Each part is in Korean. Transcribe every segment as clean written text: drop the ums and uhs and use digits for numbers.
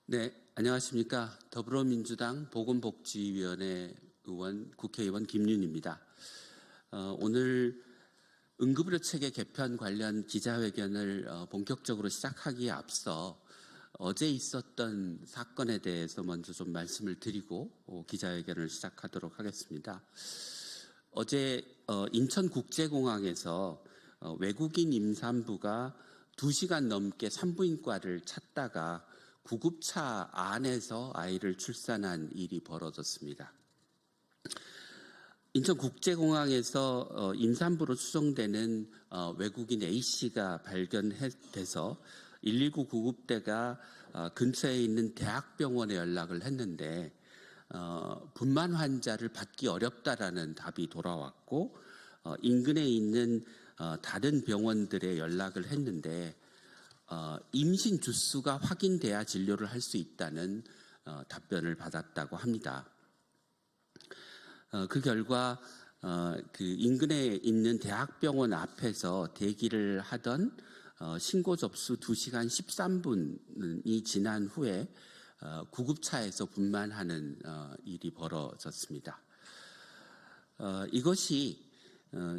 네, 안녕하십니까. 더불어민주당 보건복지위원회 의원, 국회의원 김윤입니다. 오늘 응급의료 체계 개편 관련 기자회견을 본격적으로 시작하기에 앞서 어제 있었던 사건에 대해서 먼저 좀 말씀을 드리고 기자회견을 시작하도록 하겠습니다. 어제 인천국제공항에서 외국인 임산부가 2시간 넘게 산부인과를 찾다가 구급차 안에서 아이를 출산한 일이 벌어졌습니다. 인천국제공항에서 임산부로 추정되는 외국인 A씨가 발견돼서 119 구급대가 근처에 있는 대학병원에 연락을 했는데 분만 환자를 받기 어렵다라는 답이 돌아왔고 인근에 있는 다른 병원들에 연락을 했는데 임신 주수가 확인돼야 진료를 할 수 있다는 답변을 받았다고 합니다. 그 결과 그 인근에 있는 대학병원 앞에서 대기를 하던 신고 접수 2시간 13분이 지난 후에 구급차에서 분만하는 일이 벌어졌습니다. 이것이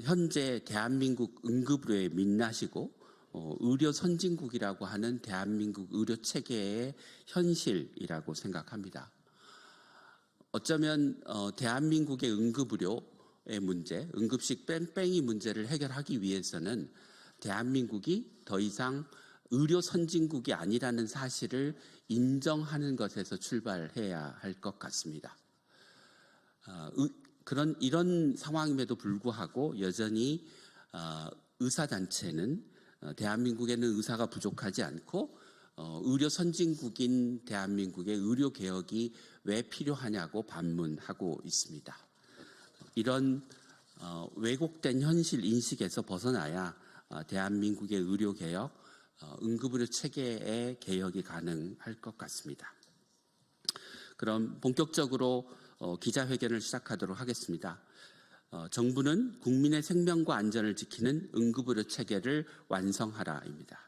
현재 대한민국 응급의료의 민낯이고 의료 선진국이라고 하는 대한민국 의료 체계의 현실이라고 생각합니다. 어쩌면 대한민국의 응급의료의 문제, 응급실 뺑뺑이 문제를 해결하기 위해서는 대한민국이 더 이상 의료 선진국이 아니라는 사실을 인정하는 것에서 출발해야 할 것 같습니다. 이런 상황임에도 불구하고 여전히 의사단체는 대한민국에는 의사가 부족하지 않고 의료 선진국인 대한민국의 의료 개혁이 왜 필요하냐고 반문하고 있습니다. 이런 왜곡된 현실 인식에서 벗어나야 대한민국의 의료 개혁, 응급의료 체계의 개혁이 가능할 것 같습니다. 그럼 본격적으로 기자회견을 시작하도록 하겠습니다. 정부는 국민의 생명과 안전을 지키는 응급의료 체계를 완성하라입니다.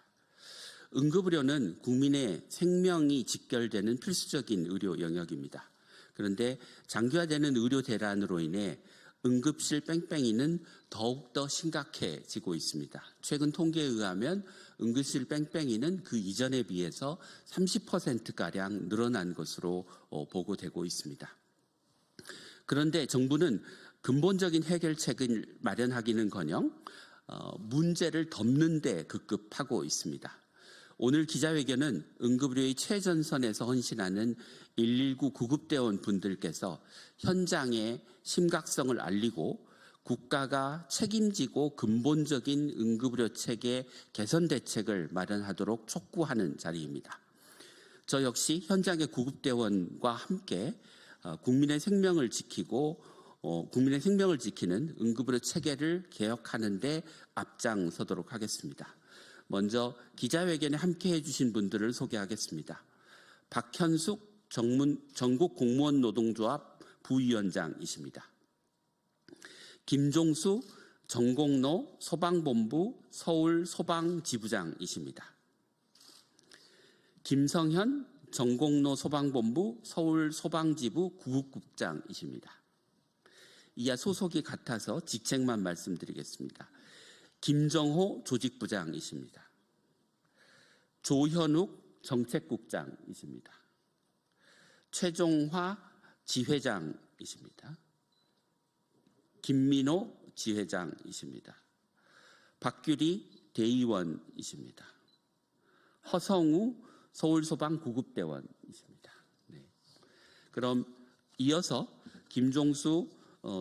응급의료는 국민의 생명이 직결되는 필수적인 의료 영역입니다. 그런데 장기화되는 의료 대란으로 인해 응급실 뺑뺑이는 더욱더 심각해지고 있습니다. 최근 통계에 의하면 응급실 뺑뺑이는 그 이전에 비해서 30%가량 늘어난 것으로 보고되고 있습니다. 그런데 정부는 근본적인 해결책을 마련하기는커녕 문제를 덮는 데 급급하고 있습니다. 오늘 기자회견은 응급의료의 최전선에서 헌신하는 119 구급대원 분들께서 현장의 심각성을 알리고 국가가 책임지고 근본적인 응급의료 체계 개선 대책을 마련하도록 촉구하는 자리입니다. 저 역시 현장의 구급대원과 함께 국민의 생명을 지키고 국민의 생명을 지키는 응급의료 체계를 개혁하는 데 앞장서도록 하겠습니다. 먼저 기자회견에 함께해 주신 분들을 소개하겠습니다. 박현숙 전국공무원노동조합 부위원장이십니다. 김종수 전공로 소방본부 서울소방지부장이십니다. 김성현 전공로 소방본부 서울소방지부 구급국장이십니다. 이하 소속이 같아서 직책만 말씀드리겠습니다. 김정호 조직부장이십니다. 조현욱 정책국장이십니다. 최종화 지회장이십니다. 김민호 지회장이십니다. 박규리 대의원이십니다. 허성우 서울소방구급대원이십니다. 네. 그럼 이어서 김종수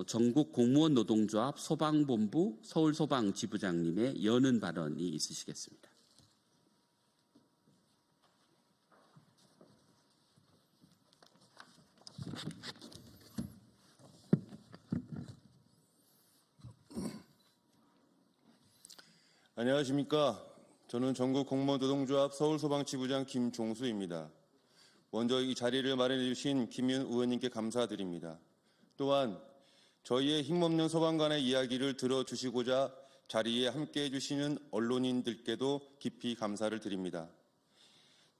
전국공무원노동조합 소방본부 서울소방지부장님의 여는 발언이 있으시겠습니다. 안녕하십니까. 저는 전국공무원노동조합 서울소방지부장 김종수입니다. 먼저 이 자리를 마련해 주신 김윤 의원님께 감사드립니다. 또한 저희의 힘없는 소방관의 이야기를 들어주시고자 자리에 함께해 주시는 언론인들께도 깊이 감사를 드립니다.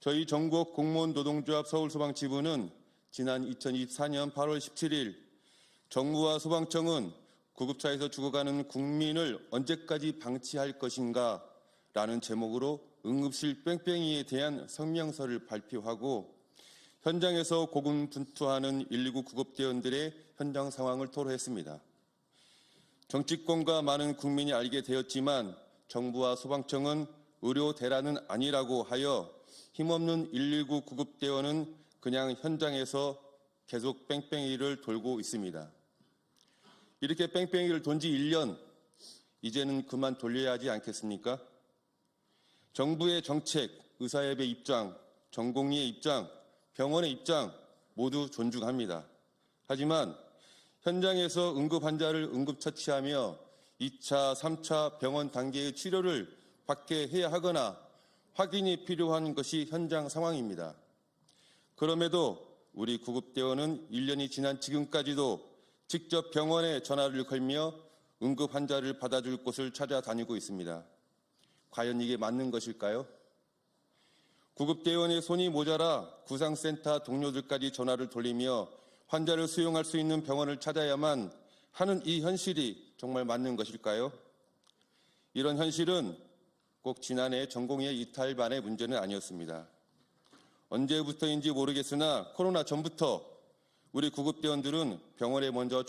저희 전국 공무원 노동조합 서울소방지부는 지난 2024년 8월 17일 정부와 소방청은 구급차에서 죽어가는 국민을 언제까지 방치할 것인가 라는 제목으로 응급실 뺑뺑이에 대한 성명서를 발표하고 현장에서 고군분투하는 119 구급대원들의 현장 상황을 토로했습니다. 정치권과 많은 국민이 알게 되었지만 정부와 소방청은 의료 대란은 아니라고 하여 힘없는 119 구급대원은 그냥 현장에서 계속 뺑뺑이를 돌고 있습니다. 이렇게 뺑뺑이를 돈 지 1년, 이제는 그만 돌려야 하지 않겠습니까? 정부의 정책, 의사협의 입장, 전공의의 입장, 병원의 입장 모두 존중합니다. 하지만 현장에서 응급 환자를 응급처치하며 2차, 3차 병원 단계의 치료를 받게 해야 하거나 확인이 필요한 것이 현장 상황입니다. 그럼에도 우리 구급대원은 1년이 지난 지금까지도 직접 병원에 전화를 걸며 응급 환자를 받아줄 곳을 찾아다니고 있습니다. 과연 이게 맞는 것일까요? 구급대원의 손이 모자라 구상센터 동료들까지 전화를 돌리며 환자를 수용할 수 있는 병원을 찾아야만 하는 이 현실이 정말 맞는 것일까요? 이런 현실은 꼭 지난해 전공의의 이탈반의 문제는 아니었습니다. 언제부터인지 모르겠으나 코로나 전부터 우리 구급대원들은 병원에 먼저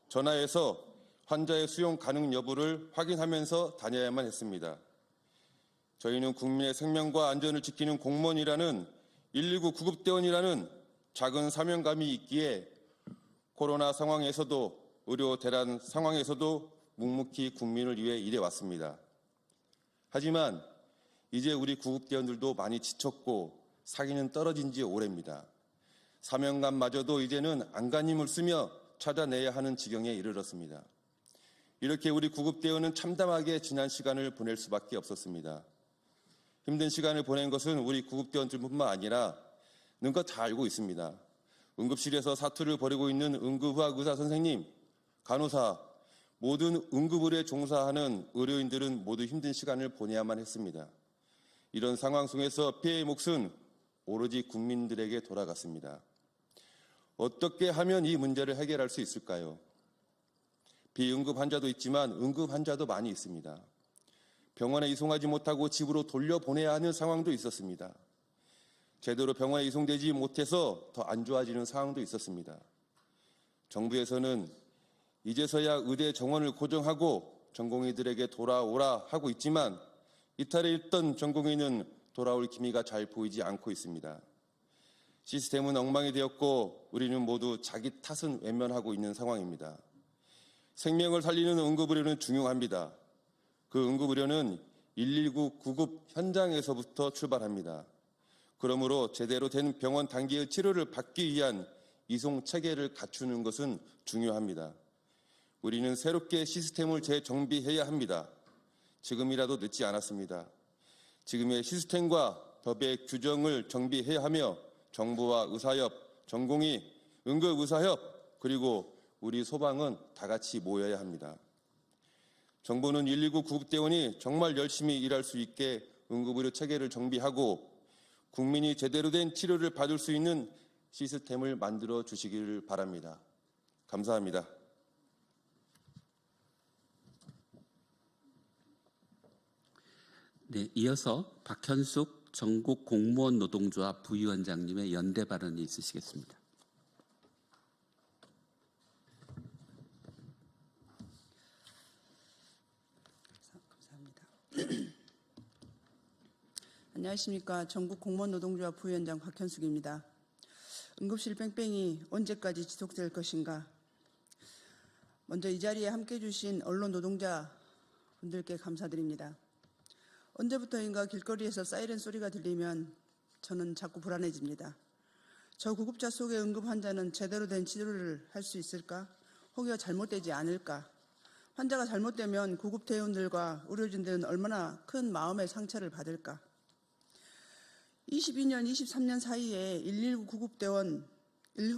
전화해서 환자의 수용 가능 여부를 확인하면서 다녀야만 했습니다. 저희는 국민의 생명과 안전을 지키는 공무원이라는 119 구급대원이라는 작은 사명감이 있기에 코로나 상황에서도 의료 대란 상황에서도 묵묵히 국민을 위해 일해왔습니다. 하지만 이제 우리 구급대원들도 많이 지쳤고 사기는 떨어진 지 오래입니다. 사명감마저도 이제는 안간힘을 쓰며 찾아내야 하는 지경에 이르렀습니다. 이렇게 우리 구급대원은 참담하게 지난 시간을 보낼 수밖에 없었습니다. 힘든 시간을 보낸 것은 우리 구급대원들뿐만 아니라 능것 다 알고 있습니다. 응급실에서 사투를 벌이고 있는 응급의학 의사 선생님, 간호사, 모든 응급의료에 종사하는 의료인들은 모두 힘든 시간을 보내야만 했습니다. 이런 상황 속에서 피해의 몫은 오로지 국민들에게 돌아갔습니다. 어떻게 하면 이 문제를 해결할 수 있을까요? 비응급 환자도 있지만 응급 환자도 많이 있습니다. 병원에 이송하지 못하고 집으로 돌려보내야 하는 상황도 있었습니다. 제대로 병원에 이송되지 못해서 더 안 좋아지는 상황도 있었습니다. 정부에서는 이제서야 의대 정원을 고정하고 전공의들에게 돌아오라 하고 있지만 이탈해 있던 전공의는 돌아올 기미가 잘 보이지 않고 있습니다. 시스템은 엉망이 되었고 우리는 모두 자기 탓은 외면하고 있는 상황입니다. 생명을 살리는 응급의료는 중요합니다. 그 응급의료는 119 구급 현장에서부터 출발합니다. 그러므로 제대로 된 병원 단계의 치료를 받기 위한 이송 체계를 갖추는 것은 중요합니다. 우리는 새롭게 시스템을 재정비해야 합니다. 지금이라도 늦지 않았습니다. 지금의 시스템과 법의 규정을 정비해야 하며 정부와 의사협, 전공의, 응급의사협, 그리고 우리 소방은 다 같이 모여야 합니다. 정부는 119 구급대원이 정말 열심히 일할 수 있게 응급의료 체계를 정비하고 국민이 제대로 된 치료를 받을 수 있는 시스템을 만들어 주시기를 바랍니다. 감사합니다. 네, 이어서 박현숙 전국 공무원 노동조합 부위원장님의 연대 발언이 있으시겠습니다. 감사합니다. 안녕하십니까. 전국 공무원 노동조합 부위원장 박현숙입니다. 응급실 뺑뺑이 언제까지 지속될 것인가. 먼저 이 자리에 함께해 주신 언론 노동자 분들께 감사드립니다. 언제부터인가 길거리에서 사이렌 소리가 들리면 저는 자꾸 불안해집니다. 저 구급차 속의 응급 환자는 제대로 된 치료를 할 수 있을까? 혹여 잘못되지 않을까? 환자가 잘못되면 구급대원들과 의료진들은 얼마나 큰 마음의 상처를 받을까? 22년, 23년 사이에 119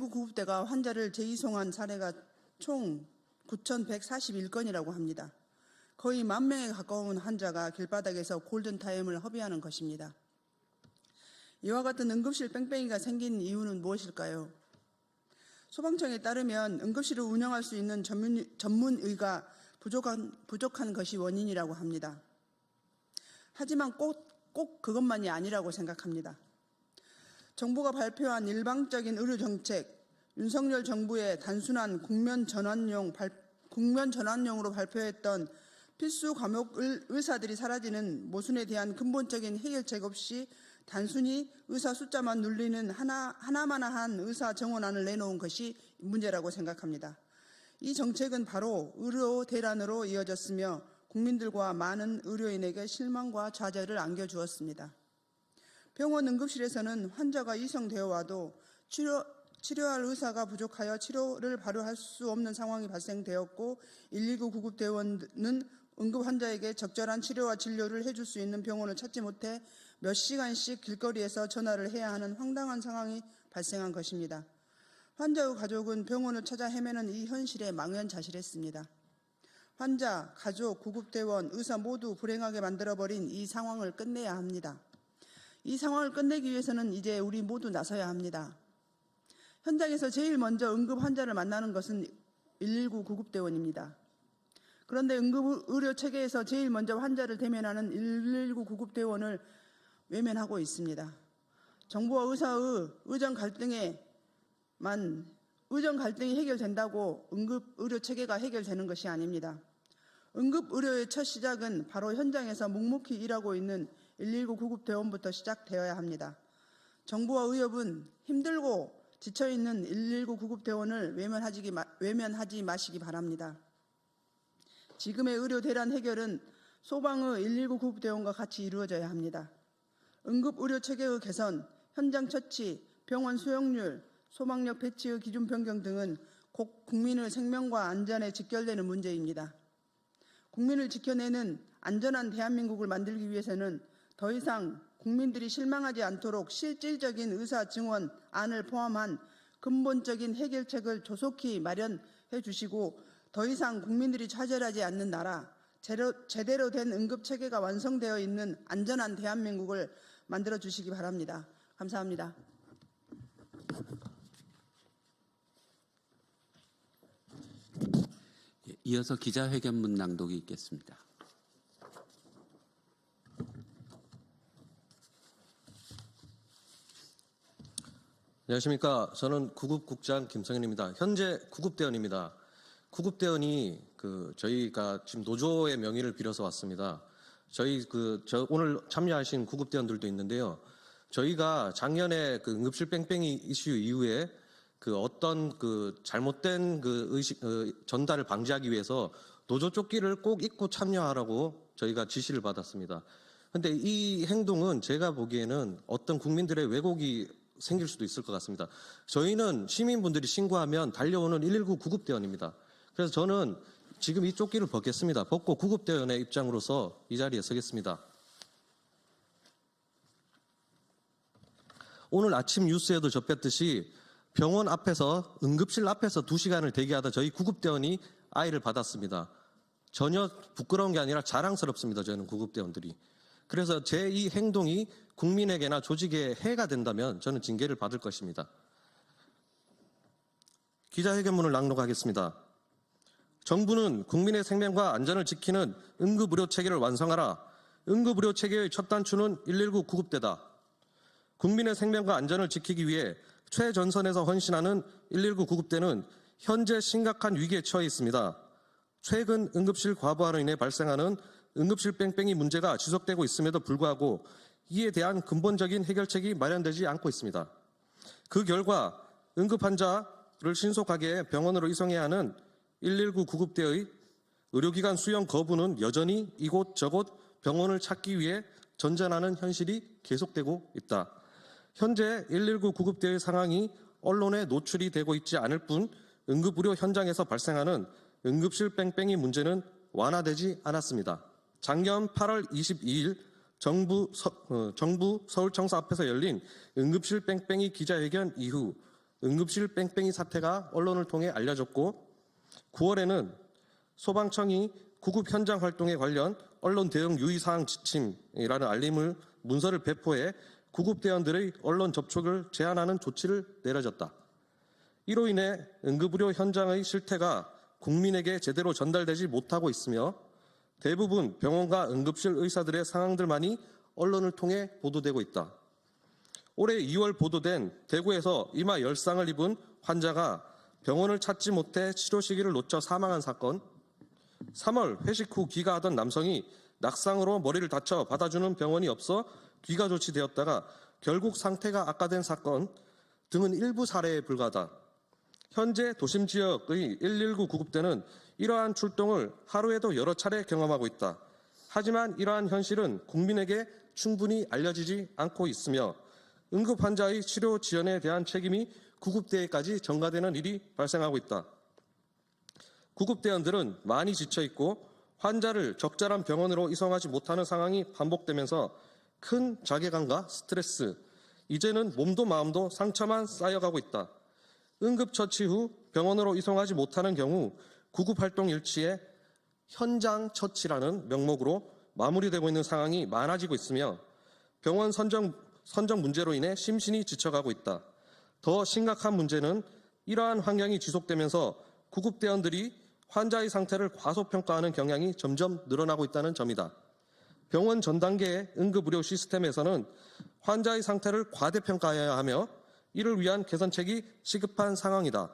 구급대가 환자를 재이송한 사례가 총 9,141건이라고 합니다. 거의 10,000명에 가까운 환자가 길바닥에서 골든타임을 허비하는 것입니다. 이와 같은 응급실 뺑뺑이가 생긴 이유는 무엇일까요? 소방청에 따르면 응급실을 운영할 수 있는 전문의가 부족한 것이 원인이라고 합니다. 하지만 꼭 그것만이 아니라고 생각합니다. 정부가 발표한 일방적인 의료정책, 윤석열 정부의 단순한 국면 전환용으로 발표했던 필수 과목 의사들이 사라지는 모순에 대한 근본적인 해결책 없이 단순히 의사 숫자만 눌리는 하나마나한 의사 정원안을 내놓은 것이 문제라고 생각합니다. 이 정책은 바로 의료 대란으로 이어졌으며 국민들과 많은 의료인에게 실망과 좌절을 안겨주었습니다. 병원 응급실에서는 환자가 이송되어 와도 치료할 의사가 부족하여 치료를 바로 할 수 없는 상황이 발생되었고 119 구급대원은 응급 환자에게 적절한 치료와 진료를 해줄 수 있는 병원을 찾지 못해 몇 시간씩 길거리에서 전화를 해야 하는 황당한 상황이 발생한 것입니다. 환자의 가족은 병원을 찾아 헤매는 이 현실에 망연자실했습니다. 환자, 가족, 구급대원, 의사 모두 불행하게 만들어버린 이 상황을 끝내야 합니다. 이 상황을 끝내기 위해서는 이제 우리 모두 나서야 합니다. 현장에서 제일 먼저 응급 환자를 만나는 것은 119 구급대원입니다. 그런데 응급의료 체계에서 제일 먼저 환자를 대면하는 119 구급대원을 외면하고 있습니다. 정부와 의사의 의정 갈등이 해결된다고 응급의료 체계가 해결되는 것이 아닙니다. 응급의료의 첫 시작은 바로 현장에서 묵묵히 일하고 있는 119 구급대원부터 시작되어야 합니다. 정부와 의협은 힘들고 지쳐있는 119 구급대원을 외면하지 마시기 바랍니다. 지금의 의료 대란 해결은 소방의 119 구급대원과 같이 이루어져야 합니다. 응급의료 체계의 개선, 현장 처치, 병원 수용률, 소방력 배치의 기준 변경 등은 곧 국민의 생명과 안전에 직결되는 문제입니다. 국민을 지켜내는 안전한 대한민국을 만들기 위해서는 더 이상 국민들이 실망하지 않도록 실질적인 의사 증원안을 포함한 근본적인 해결책을 조속히 마련해 주시고 더 이상 국민들이 좌절하지 않는 나라, 제대로 된 응급체계가 완성되어 있는 안전한 대한민국을 만들어 주시기 바랍니다. 감사합니다. 이어서 기자회견문 낭독이 있겠습니다. 안녕하십니까. 저는 구급국장 김성현입니다. 현재 구급대원입니다. 구급대원이 저희가 지금 노조의 명의를 빌어서 왔습니다. 오늘 참여하신 구급대원들도 있는데요. 저희가 작년에 응급실 뺑뺑이 이슈 이후에 어떤 잘못된 전달을 방지하기 위해서 노조 조끼를 꼭 입고 참여하라고 저희가 지시를 받았습니다. 그런데 이 행동은 제가 보기에는 어떤 국민들의 왜곡이 생길 수도 있을 것 같습니다. 저희는 시민분들이 신고하면 달려오는 119 구급대원입니다. 그래서 저는 지금 이 조끼를 벗겠습니다. 벗고 구급대원의 입장으로서 이 자리에 서겠습니다. 오늘 아침 뉴스에도 접했듯이 병원 앞에서 응급실 앞에서 2시간을 대기하다 저희 구급대원이 아이를 받았습니다. 전혀 부끄러운 게 아니라 자랑스럽습니다. 저는 구급대원들이. 그래서 제 이 행동이 국민에게나 조직에 해가 된다면 저는 징계를 받을 것입니다. 기자회견문을 낭독하겠습니다. 정부는 국민의 생명과 안전을 지키는 응급의료 체계를 완성하라. 응급의료 체계의 첫 단추는 119 구급대다. 국민의 생명과 안전을 지키기 위해 최전선에서 헌신하는 119 구급대는 현재 심각한 위기에 처해 있습니다. 최근 응급실 과부하로 인해 발생하는 응급실 뺑뺑이 문제가 지속되고 있음에도 불구하고 이에 대한 근본적인 해결책이 마련되지 않고 있습니다. 그 결과 응급 환자를 신속하게 병원으로 이송해야 하는 119 구급대의 의료기관 수용 거부는 여전히 이곳저곳 병원을 찾기 위해 전전하는 현실이 계속되고 있다. 현재 119 구급대의 상황이 언론에 노출이 되고 있지 않을 뿐 응급의료 현장에서 발생하는 응급실 뺑뺑이 문제는 완화되지 않았습니다. 작년 8월 22일 정부 서울청사 앞에서 열린 응급실 뺑뺑이 기자회견 이후 응급실 뺑뺑이 사태가 언론을 통해 알려졌고 9월에는 소방청이 구급 현장 활동에 관련 언론 대응 유의사항 지침이라는 문서를 배포해 구급대원들의 언론 접촉을 제한하는 조치를 내려졌다. 이로 인해 응급의료 현장의 실태가 국민에게 제대로 전달되지 못하고 있으며 대부분 병원과 응급실 의사들의 상황들만이 언론을 통해 보도되고 있다. 올해 2월 보도된 대구에서 이마 열상을 입은 환자가 병원을 찾지 못해 치료 시기를 놓쳐 사망한 사건, 3월 회식 후 귀가하던 남성이 낙상으로 머리를 다쳐 받아주는 병원이 없어 귀가 조치되었다가 결국 상태가 악화된 사건 등은 일부 사례에 불과하다. 현재 도심 지역의 119 구급대는 이러한 출동을 하루에도 여러 차례 경험하고 있다. 하지만 이러한 현실은 국민에게 충분히 알려지지 않고 있으며 응급 환자의 치료 지원에 대한 책임이 구급대에까지 전가되는 일이 발생하고 있다. 구급대원들은 많이 지쳐있고 환자를 적절한 병원으로 이송하지 못하는 상황이 반복되면서 큰 자괴감과 스트레스, 이제는 몸도 마음도 상처만 쌓여가고 있다. 응급처치 후 병원으로 이송하지 못하는 경우 구급활동 일치에 현장 처치라는 명목으로 마무리되고 있는 상황이 많아지고 있으며 병원 선정 문제로 인해 심신이 지쳐가고 있다. 더 심각한 문제는 이러한 환경이 지속되면서 구급대원들이 환자의 상태를 과소평가하는 경향이 점점 늘어나고 있다는 점이다. 병원 전 단계의 응급의료 시스템에서는 환자의 상태를 과대평가해야 하며 이를 위한 개선책이 시급한 상황이다.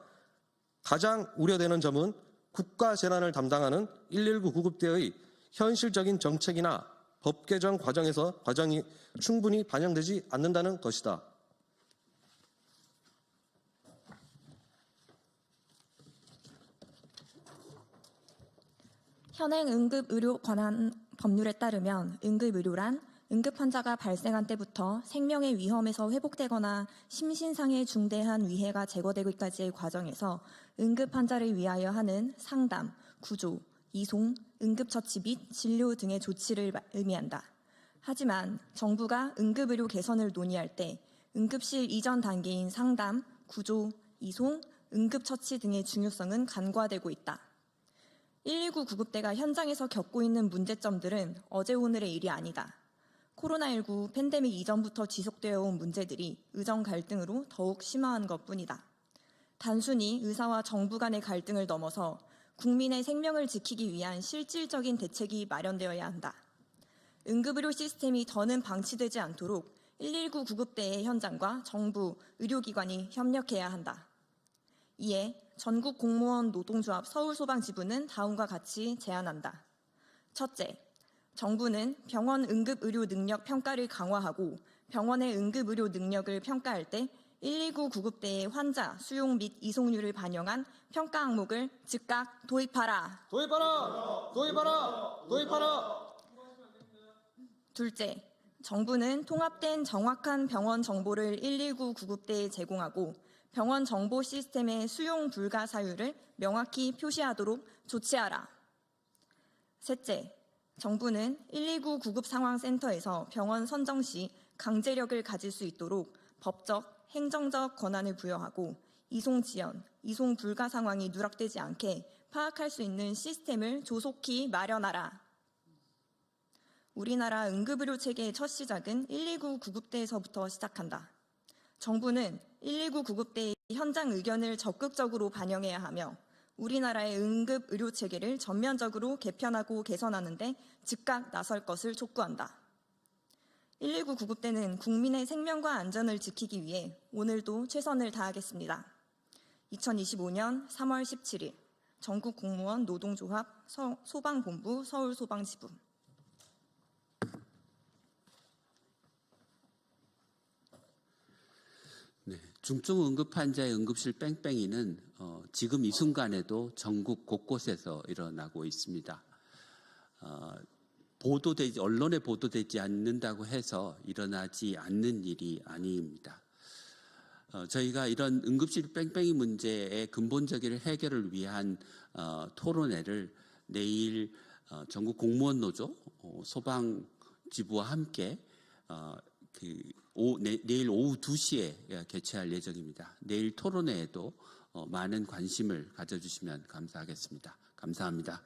가장 우려되는 점은 국가 재난을 담당하는 119 구급대의 현실적인 정책이나 법 개정 과정이 충분히 반영되지 않는다는 것이다. 현행 응급의료 관한 법률에 따르면 응급의료란 응급환자가 발생한 때부터 생명의 위험에서 회복되거나 심신상의 중대한 위해가 제거되기까지의 과정에서 응급환자를 위하여 하는 상담, 구조, 이송, 응급처치 및 진료 등의 조치를 의미한다. 하지만 정부가 응급의료 개선을 논의할 때 응급실 이전 단계인 상담, 구조, 이송, 응급처치 등의 중요성은 간과되고 있다. 119 구급대가 현장에서 겪고 있는 문제점들은 어제 오늘의 일이 아니다. 코로나19 팬데믹 이전부터 지속되어 온 문제들이 의정 갈등으로 더욱 심화한 것뿐이다. 단순히 의사와 정부 간의 갈등을 넘어서 국민의 생명을 지키기 위한 실질적인 대책이 마련되어야 한다. 응급의료 시스템이 더는 방치되지 않도록 119 구급대의 현장과 정부, 의료기관이 협력해야 한다. 이에 전국 공무원 노동조합 서울소방지부는 다음과 같이 제안한다. 첫째, 정부는 병원 응급의료 능력 평가를 강화하고 병원의 응급의료 능력을 평가할 때 119 구급대의 환자 수용 및 이송률을 반영한 평가 항목을 즉각 도입하라. 도입하라. 둘째, 정부는 통합된 정확한 병원 정보를 119 구급대에 제공하고 병원 정보 시스템의 수용 불가 사유를 명확히 표시하도록 조치하라. 셋째, 정부는 119 구급상황센터에서 병원 선정 시 강제력을 가질 수 있도록 법적, 행정적 권한을 부여하고 이송 지연, 이송 불가 상황이 누락되지 않게 파악할 수 있는 시스템을 조속히 마련하라. 우리나라 응급의료 체계의 첫 시작은 119 구급대에서부터 시작한다. 정부는 119 구급대의 현장 의견을 적극적으로 반영해야 하며 우리나라의 응급의료 체계를 전면적으로 개편하고 개선하는 데 즉각 나설 것을 촉구한다. 119 구급대는 국민의 생명과 안전을 지키기 위해 오늘도 최선을 다하겠습니다. 2025년 3월 17일 전국 공무원 노동조합 소방본부 서울소방지부. 네, 중증 응급 환자의 응급실 뺑뺑이는 지금 이 순간에도 전국 곳곳에서 일어나고 있습니다. 언론에 보도되지 않는다고 해서 일어나지 않는 일이 아닙니다. 저희가 이런 응급실 뺑뺑이 문제의 근본적인 해결을 위한 토론회를 내일 전국 공무원 노조 소방지부와 함께 내일 오후 2시에 개최할 예정입니다. 내일 토론회에도 많은 관심을 가져주시면 감사하겠습니다. 감사합니다.